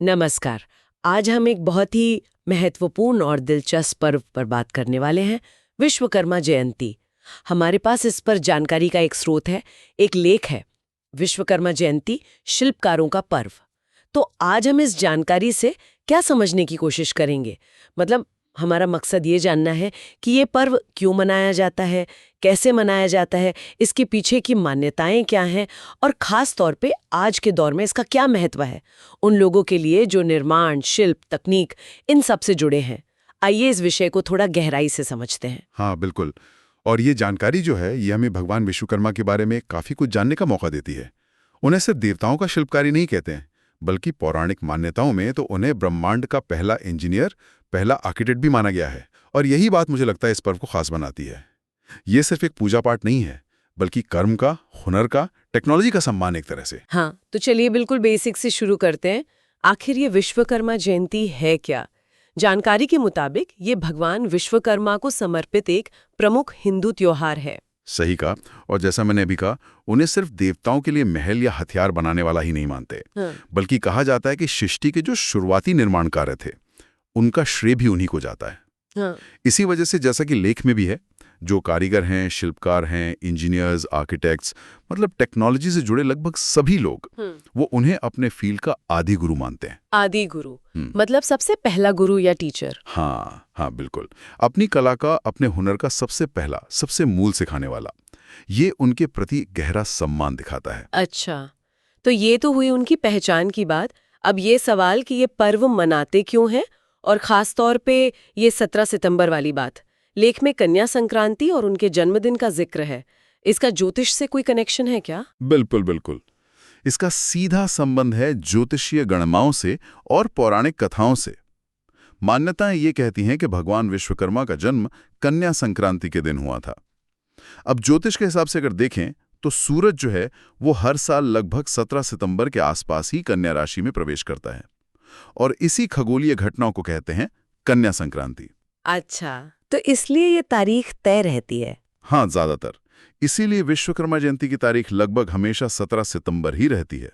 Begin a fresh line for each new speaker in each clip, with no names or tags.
नमस्कार। आज हम एक बहुत ही महत्वपूर्ण और दिलचस्प पर्व पर बात करने वाले हैं, विश्वकर्मा जयंती। हमारे पास इस पर जानकारी का एक स्रोत है, एक लेख है, विश्वकर्मा जयंती शिल्पकारों का पर्व। तो आज हम इस जानकारी से क्या समझने की कोशिश करेंगे? मतलब हमारा मकसद ये जानना है कि ये पर्व क्यों मनाया जाता है, कैसे मनाया जाता है, इसके पीछे की मान्यताएं क्या हैं और खास तौर पे आज के दौर में इसका क्या महत्व है उन लोगों के लिए जो निर्माण, शिल्प, तकनीक इन सब से जुड़े हैं। आइए इस विषय को थोड़ा गहराई से समझते हैं।
हाँ, बिल्कुल। और ये जानकारी जो है, ये हमें भगवान विश्वकर्मा के बारे में काफ़ी कुछ जानने का मौका देती है। उन्हें सिर्फ देवताओं का शिल्पकारी नहीं कहते हैं, बल्कि पौराणिक मान्यताओं में तो उन्हें ब्रह्मांड का पहला इंजीनियर, पहला आर्किटेक्ट भी माना गया है। और यही बात मुझे लगता है इस पर्व को खास बनाती है। ये सिर्फ एक पूजा पाठ नहीं है, बल्कि कर्म का, हुनर का, टेक्नोलॉजी का सम्मान एक तरह से।
हाँ, तो चलिए बिल्कुल बेसिक से शुरू करते हैं। आखिर ये विश्वकर्मा जयंती है क्या? जानकारी के मुताबिक ये भगवान विश्वकर्मा को समर्पित एक प्रमुख हिंदू त्योहार है।
सही कहा। और जैसा मैंने अभी कहा, उन्हें सिर्फ देवताओं के लिए महल या हथियार बनाने वाला ही नहीं मानते,
हाँ।
बल्कि कहा जाता है कि सृष्टि के जो शुरुआती निर्माणकार्य थे, उनका श्रेय भी उन्हीं को जाता है।
हाँ।
इसी वजह से जैसा कि लेख में भी है, जो कारीगर हैं, शिल्पकार हैं, इंजीनियर्स, आर्किटेक्ट्स, मतलब टेक्नोलॉजी से जुड़े लगभग सभी लोग, वो उन्हें अपने फील्ड का आदि गुरु मानते हैं।
आदि गुरु मतलब सबसे पहला गुरु या टीचर।
हाँ हाँ, बिल्कुल। अपनी कला का, अपने हुनर का सबसे पहला, सबसे मूल सिखाने वाला। ये उनके प्रति गहरा सम्मान दिखाता है।
अच्छा, तो ये तो हुई उनकी पहचान की बात। अब ये सवाल कि ये पर्व मनाते क्यों हैं और खास तौर पे ये 17 सितंबर वाली बात। लेख में कन्या संक्रांति और उनके जन्मदिन का जिक्र है। इसका ज्योतिष से कोई कनेक्शन है क्या?
बिल्कुल बिल्कुल। इसका सीधा संबंध है ज्योतिषीय गणनाओं से और पौराणिक कथाओं से। मान्यताएं ये कहती हैं कि भगवान विश्वकर्मा का जन्म कन्या संक्रांति के दिन हुआ था। अब ज्योतिष के हिसाब से अगर देखें तो सूरज जो है वो हर साल लगभग 17 सितंबर के आसपास ही कन्या राशि में प्रवेश करता है, और इसी खगोलीय घटनाओं को कहते हैं कन्या संक्रांति।
अच्छा, तो इसलिए ये तारीख तय रहती है।
हाँ, ज्यादातर इसीलिए विश्वकर्मा जयंती की तारीख लगभग हमेशा 17 सितंबर ही रहती है।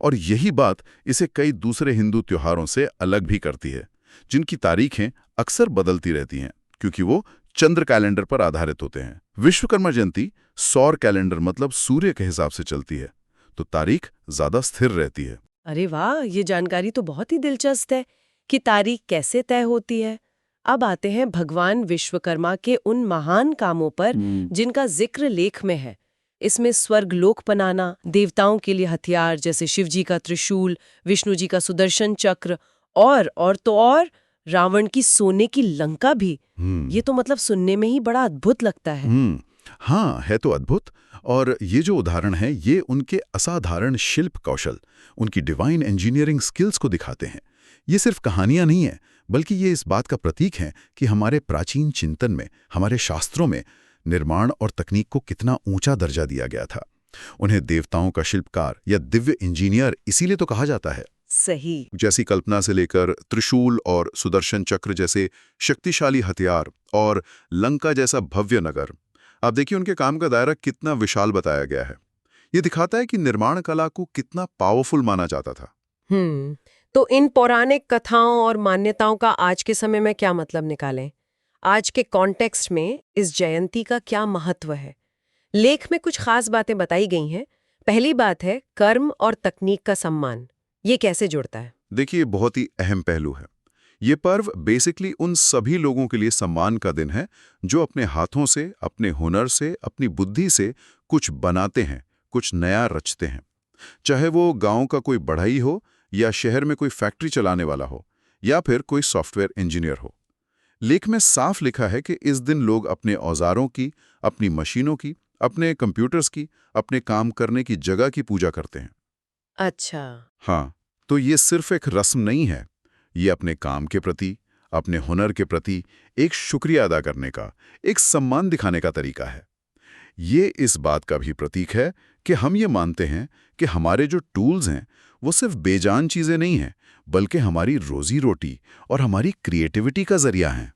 और यही बात इसे कई दूसरे हिंदू त्योहारों से अलग भी करती है, जिनकी तारीखें अक्सर बदलती रहती हैं, क्योंकि वो चंद्र कैलेंडर पर आधारित होते हैं। विश्वकर्मा जयंती सौर कैलेंडर मतलब सूर्य के हिसाब से चलती है, तो तारीख ज्यादा स्थिर रहती है।
अरे वाह, ये जानकारी तो बहुत ही दिलचस्प है कि तारीख कैसे तय होती है। अब आते हैं भगवान विश्वकर्मा के उन महान कामों पर जिनका जिक्र लेख में है। इसमें स्वर्गलोक बनाना, देवताओं के लिए हथियार जैसे शिव जी का त्रिशूल, विष्णु जी का सुदर्शन चक्र और रावण की सोने की लंका भी। ये तो मतलब सुनने में ही बड़ा अद्भुत लगता है।
हाँ, है तो अद्भुत। और ये जो उदाहरण है, ये उनके असाधारण शिल्प कौशल, उनकी डिवाइन इंजीनियरिंग स्किल्स को दिखाते हैं। ये सिर्फ कहानियां नहीं है, बल्कि ये इस बात का प्रतीक है कि हमारे प्राचीन चिंतन में, हमारे शास्त्रों में निर्माण और तकनीक को कितना ऊंचा दर्जा दिया गया था। उन्हें देवताओं का शिल्पकार या दिव्य इंजीनियर इसीलिए तो कहा जाता है।
सही।
जैसी कल्पना से लेकर त्रिशूल और सुदर्शन चक्र जैसे शक्तिशाली हथियार और लंका जैसा भव्य नगर, आप देखिए उनके काम का दायरा कितना विशाल बताया गया है। ये दिखाता है कि निर्माण कला को कितना पावरफुल माना जाता था।
तो इन पौराणिक कथाओं और मान्यताओं का आज के समय में क्या मतलब निकालें? आज के कॉन्टेक्स्ट में इस जयंती का क्या महत्व है? लेख में कुछ खास बातें बताई गई हैं। पहली बात है कर्म और तकनीक का सम्मान। ये कैसे जुड़ता है?
देखिए, बहुत ही अहम पहलू है। ये पर्व बेसिकली उन सभी लोगों के लिए सम्मान का दिन है जो अपने हाथों से, अपने हुनर से, अपनी बुद्धि से कुछ बनाते हैं, कुछ नया रचते हैं। चाहे वो गांव का कोई बढ़ई हो, या शहर में कोई फैक्ट्री चलाने वाला हो, या फिर कोई सॉफ्टवेयर इंजीनियर हो। लेख में साफ लिखा है कि इस दिन लोग अपने औजारों की, अपनी मशीनों की, अपने कंप्यूटर्स की, अपने काम करने की जगह की पूजा करते हैं।
अच्छा।
हाँ, तो ये सिर्फ एक रस्म नहीं है, ये अपने काम के प्रति, अपने हुनर के प्रति एक शुक्रिया अदा करने का, एक सम्मान दिखाने का तरीका है। ये इस बात का भी प्रतीक है कि हम ये मानते हैं कि हमारे जो टूल्स हैं वो सिर्फ बेजान चीजें नहीं हैं, बल्कि हमारी रोजी रोटी और हमारी क्रिएटिविटी का जरिया हैं।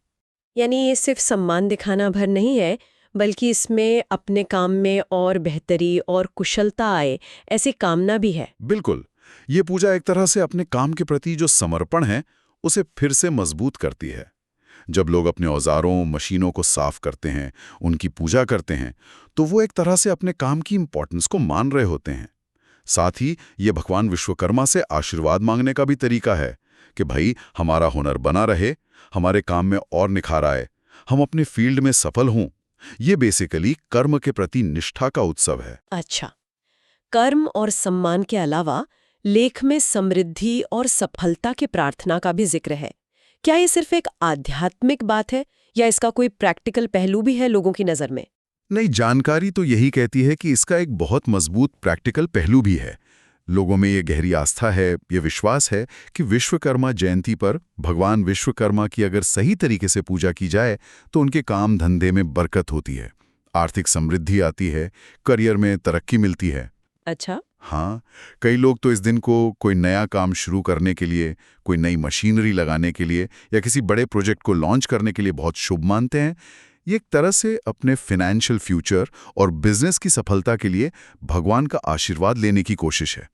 यानी ये सिर्फ सम्मान दिखाना भर नहीं है, बल्कि इसमें अपने काम में और बेहतरी और कुशलता आए, ऐसी कामना भी है।
बिल्कुल। ये पूजा एक तरह से अपने काम के प्रति जो समर्पण है उसे फिर से मजबूत करती है। जब लोग अपने औजारों मशीनों को साफ करते हैं, उनकी पूजा करते हैं, तो वो एक तरह से अपने काम की इंपॉर्टेंस को मान रहे होते हैं। साथ ही ये भगवान विश्वकर्मा से आशीर्वाद मांगने का भी तरीका है कि भाई हमारा हुनर बना रहे, हमारे काम में और निखार आए, हम अपने फील्ड में सफल हों। ये बेसिकली कर्म के प्रति निष्ठा का उत्सव है।
अच्छा, कर्म और सम्मान के अलावा लेख में समृद्धि और सफलता की प्रार्थना का भी जिक्र है। क्या ये सिर्फ एक आध्यात्मिक बात है या इसका कोई प्रैक्टिकल पहलू भी है लोगों की नजर में?
नहीं, जानकारी तो यही कहती है कि इसका एक बहुत मजबूत प्रैक्टिकल पहलू भी है। लोगों में ये गहरी आस्था है, ये विश्वास है कि विश्वकर्मा जयंती पर भगवान विश्वकर्मा की अगर सही तरीके से पूजा की जाए तो उनके काम धंधे में बरकत होती है, आर्थिक समृद्धि आती है, करियर में तरक्की मिलती है।
अच्छा।
हाँ, कई लोग तो इस दिन को कोई नया काम शुरू करने के लिए, कोई नई मशीनरी लगाने के लिए या किसी बड़े प्रोजेक्ट को लॉन्च करने के लिए बहुत शुभ मानते हैं। ये एक तरह से अपने फाइनेंशियल फ्यूचर और बिजनेस की सफलता के लिए भगवान का आशीर्वाद लेने की कोशिश है।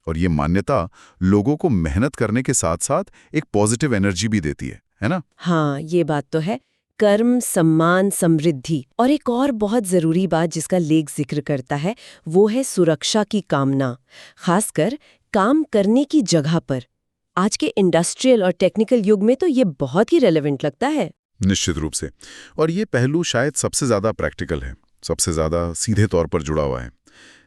और ये मान्यता लोगों को मेहनत करने के साथ साथ एक पॉजिटिव एनर्जी भी देती है ना?
हाँ, ये बात तो है। कर्म, सम्मान, समृद्धि और एक और बहुत जरूरी बात जिसका लेख जिक्र करता है वो है सुरक्षा की कामना, खासकर काम करने की जगह पर। आज के इंडस्ट्रियल और टेक्निकल युग में तो ये बहुत ही रेलेवेंट लगता है।
निश्चित रूप से। और ये पहलू शायद सबसे ज्यादा प्रैक्टिकल है, सबसे ज्यादा सीधे तौर पर जुड़ा हुआ है।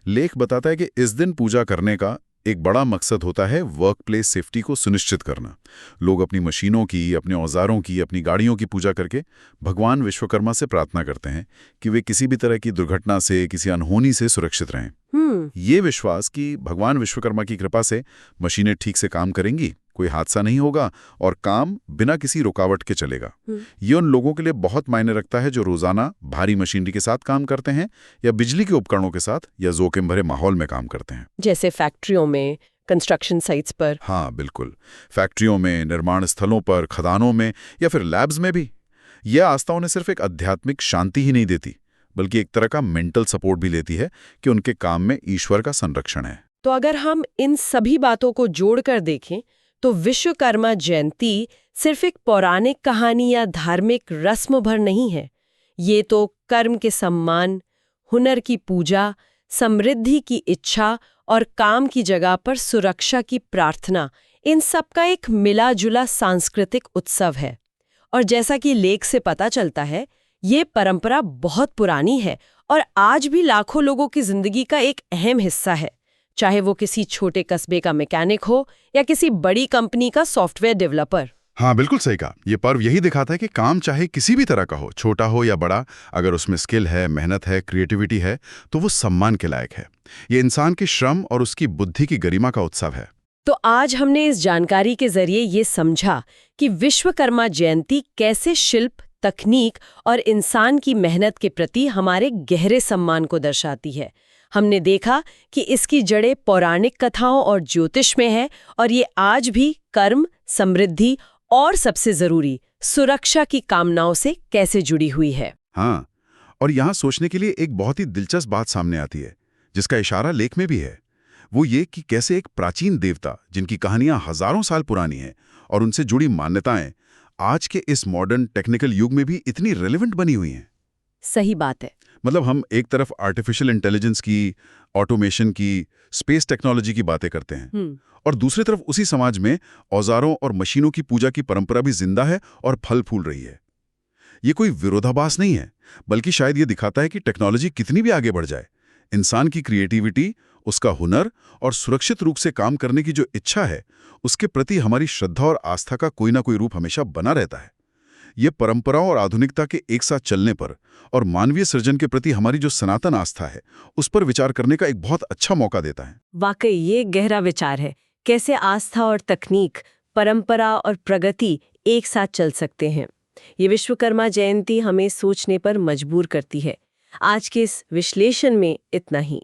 लेख बताता है कि इस दिन पूजा करने का एक बड़ा मकसद होता है वर्क प्लेस सेफ्टी को सुनिश्चित करना। लोग अपनी मशीनों की, अपने औजारों की, अपनी गाड़ियों की पूजा करके भगवान विश्वकर्मा से प्रार्थना करते हैं कि वे किसी भी तरह की दुर्घटना से, किसी अनहोनी से सुरक्षित रहें। ये विश्वास कि भगवान विश्वकर्मा की कृपा से मशीनें ठीक से काम करेंगी, कोई हादसा नहीं होगा और काम बिना किसी रुकावट के चलेगा। ये उन लोगों के लिए बहुत मायने रखता है जो रोजाना भारी मशीनरी के साथ काम करते हैं या बिजली के उपकरणों के साथ या जोखिम भरे माहौल में काम करते हैं,
जैसे फैक्ट्रियों में, कंस्ट्रक्शन साइट्स पर।
हाँ बिल्कुल, फैक्ट्रियों में, निर्माण स्थलों पर, खदानों में या फिर लैब्स में भी। यह आस्था उन्हें सिर्फ एक आध्यात्मिक शांति ही नहीं देती, बल्कि एक तरह का मेंटल सपोर्ट भी लेती है कि उनके काम में ईश्वर का संरक्षण है।
तो अगर हम इन सभी बातों को जोड़कर देखें तो विश्वकर्मा जयंती सिर्फ एक पौराणिक कहानी या धार्मिक रस्म भर नहीं है। ये तो कर्म के सम्मान, हुनर की पूजा, समृद्धि की इच्छा और काम की जगह पर सुरक्षा की प्रार्थना, इन सब का एक मिला जुला सांस्कृतिक उत्सव है। और जैसा कि लेख से पता चलता है, ये परंपरा बहुत पुरानी है और आज भी लाखों लोगों की जिंदगी का एक अहम हिस्सा है, चाहे वो किसी छोटे कस्बे का मैकेनिक हो या किसी बड़ी कंपनी का सॉफ्टवेयर डेवलपर।
हाँ बिल्कुल सही कहा। ये पर्व यही दिखाता है कि काम चाहे किसी भी तरह का हो, छोटा हो या बड़ा, अगर उसमें स्किल है, मेहनत है, क्रिएटिविटी है, तो वो सम्मान के लायक है। ये इंसान के श्रम और उसकी बुद्धि की गरिमा का उत्सव है।
तो आज हमने इस जानकारी के जरिए ये समझा कि विश्वकर्मा जयंती कैसे शिल्प, तकनीक और इंसान की मेहनत के प्रति हमारे गहरे सम्मान को दर्शाती है। हमने देखा कि इसकी जड़ें पौराणिक कथाओं और ज्योतिष में है और ये आज भी कर्म, समृद्धि और सबसे जरूरी सुरक्षा की कामनाओं से कैसे जुड़ी हुई है।
हाँ, और यहाँ सोचने के लिए एक बहुत ही दिलचस्प बात सामने आती है, जिसका इशारा लेख में भी है। वो ये कि कैसे एक प्राचीन देवता, जिनकी कहानियां हजारों साल पुरानी हैं और उनसे जुड़ी मान्यताएं आज के इस मॉडर्न टेक्निकल युग में भी इतनी रेलेवेंट बनी हुई हैं।
सही बात है।
मतलब हम एक तरफ आर्टिफिशियल इंटेलिजेंस की, ऑटोमेशन की, स्पेस टेक्नोलॉजी की बातें करते हैं और दूसरी तरफ उसी समाज में औजारों और मशीनों की पूजा की परंपरा भी जिंदा है और फल फूल रही है। ये कोई विरोधाभास नहीं है, बल्कि शायद ये दिखाता है कि टेक्नोलॉजी कितनी भी आगे बढ़ जाए, इंसान की क्रिएटिविटी, उसका हुनर और सुरक्षित रूप से काम करने की जो इच्छा है, उसके प्रति हमारी श्रद्धा और आस्था का कोई ना कोई रूप हमेशा बना रहता है। ये परंपराओं और आधुनिकता के एक साथ चलने पर और मानवीय सृजन के प्रति हमारी जो सनातन आस्था है, उस पर विचार करने का एक बहुत अच्छा मौका देता है।
वाकई ये गहरा विचार है, कैसे आस्था और तकनीक, परंपरा और प्रगति एक साथ चल सकते हैं। ये विश्वकर्मा जयंती हमें सोचने पर मजबूर करती है। आज के इस विश्लेषण में इतना ही।